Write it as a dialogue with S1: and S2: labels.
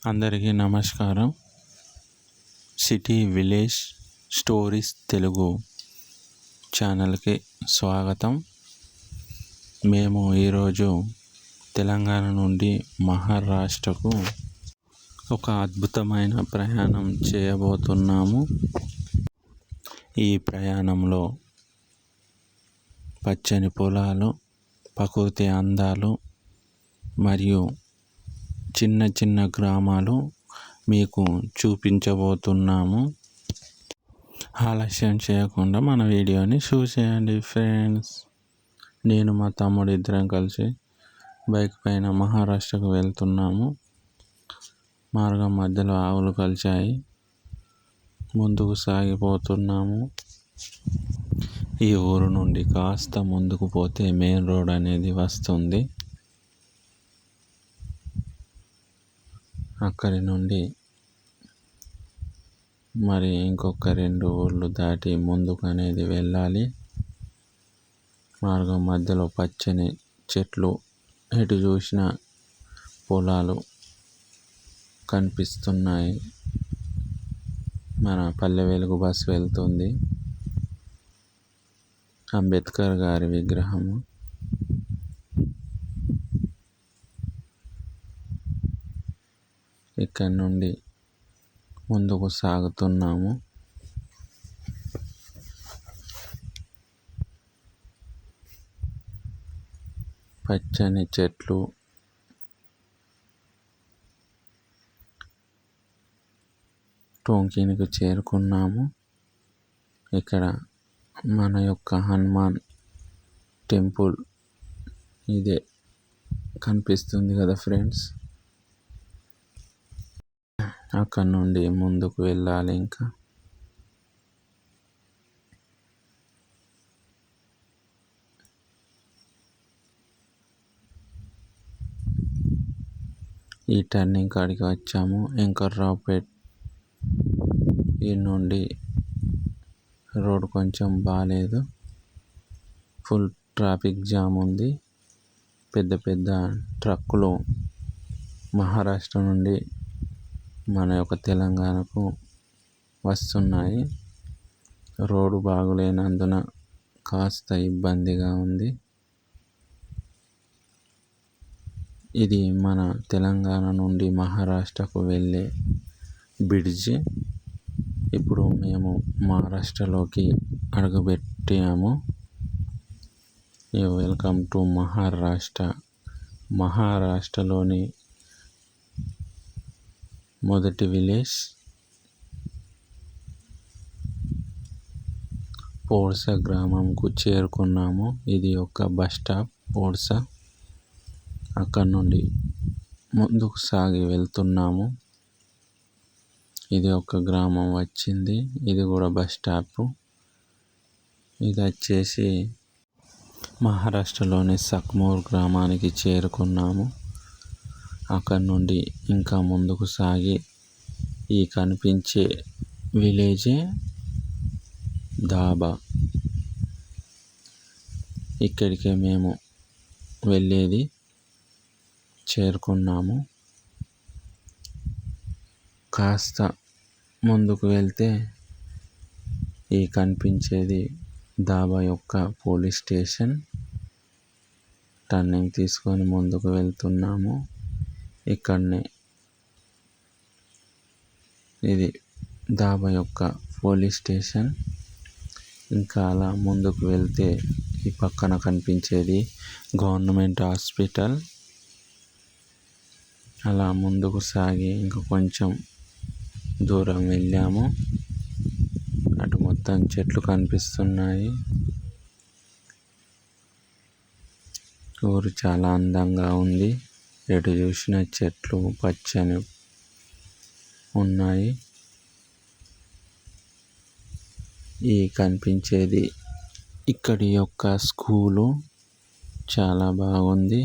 S1: అందరికీ నమస్కారం. City village stories Telugu ఛానల్కి స్వాగతం. మేము ఈరోజు తెలంగాణ నుండి మహారాష్ట్రకు ఒక అద్భుతమైన ప్రయాణం చేయబోతున్నాము. ఈ ప్రయాణంలో పచ్చని పొలాలు, ప్రకృతి అందాలు మరియు చిన్న చిన్న గ్రామాలు మీకు చూపించబోతున్నాము. ఆలస్యం చేయకుండా మన వీడియోని చూసేయండి ఫ్రెండ్స్. నేను మా తమ్ముడు ఇద్దరం కలిసి బైక్ పైన మహారాష్ట్రకు వెళ్తున్నాము. మార్గం మధ్యలో ఆవులు కలిశాయి. ముందుకు సాగిపోతున్నాము. ఈ ఊరు నుండి కాస్త ముందుకు పోతే మెయిన్ రోడ్ అనేది వస్తుంది. అక్కడి నుండి మరి ఇంకొక 2 ఊర్లు దాటి ముందుకు అనేది వెళ్ళాలి. మార్గం మధ్యలో పచ్చని చెట్లు, ఎటు చూసిన పొలాలు కనిపిస్తున్నాయి. మన పల్లె వెలుగు బస్సు వెళ్తుంది. అంబేద్కర్ గారి విగ్రహము, ఇక్కడ నుండి ముందుకు సాగుతున్నాము. పచ్చని చెట్లు, టోంకినికి చేరుకున్నాము. ఇక్కడ మన యొక్క హనుమాన్ టెంపుల్ ఇదే కనిపిస్తుంది కదా ఫ్రెండ్స్. అక్కడ నుండి ముందుకు వెళ్ళాలి. ఇంకా ఈ టర్నింగ్ కాడికి వచ్చాము. వెంకట్రావుపేట్. ఈ నుండి రోడ్ కొంచెం బాగాలేదు, ఫుల్ ట్రాఫిక్ జామ్ ఉంది. పెద్ద పెద్ద ట్రక్కులు మహారాష్ట్ర నుండి మన యొక్క తెలంగాణకు వస్తున్నాయి. రోడ్డు బాగులేనందున కాస్త ఇబ్బందిగా ఉంది. ఇది మన తెలంగాణ నుండి మహారాష్ట్రకు వెళ్ళే బ్రిడ్జి. ఇప్పుడు మేము మహారాష్ట్రలోకి అడుగుపెట్టాము. Welcome to Maharashtra. మహారాష్ట్రలోని మొదటి విలేజ్ పోర్సా గ్రామంకు చేరుకున్నాము. ఇది ఒక బస్ స్టాప్ పోర్సా. అక్కడ నుండి ముందుకు సాగి వెళ్తున్నాము. ఇది ఒక గ్రామం వచ్చింది. ఇది కూడా బస్ స్టాప్. ఇది వచ్చేసి మహారాష్ట్రలోని సక్మూర్ గ్రామానికి చేరుకున్నాము. అక్కడ నుండి ఇంకా ముందుకు సాగి ఈ కనిపించే విలేజే దాబా. ఇక్కడికే మేము వెళ్ళేది. చేరుకున్నాము. కాస్త ముందుకు వెళ్తే ఈ కనిపించేది దాబా యొక్క పోలీస్ స్టేషన్. టర్నింగ్ తీసుకొని ముందుకు వెళ్తున్నాము. ఇక్కడనే ఇది దాబా యొక్క పోలీస్ స్టేషన్. ఇంకా అలా ముందుకు వెళ్తే ఈ పక్కన కనిపించేది గవర్నమెంట్ హాస్పిటల్. అలా ముందుకు సాగి ఇంకా కొంచెం దూరం వెళ్ళాము. అటు మొత్తం చెట్లు కనిపిస్తున్నాయి. ఊరు చాలా అందంగా ఉంది. ఎటు చూసిన చెట్లు పచ్చని ఉన్నాయి. ఈ కనిపించేది ఇక్కడి యొక్క స్కూలు చాలా బాగుంది.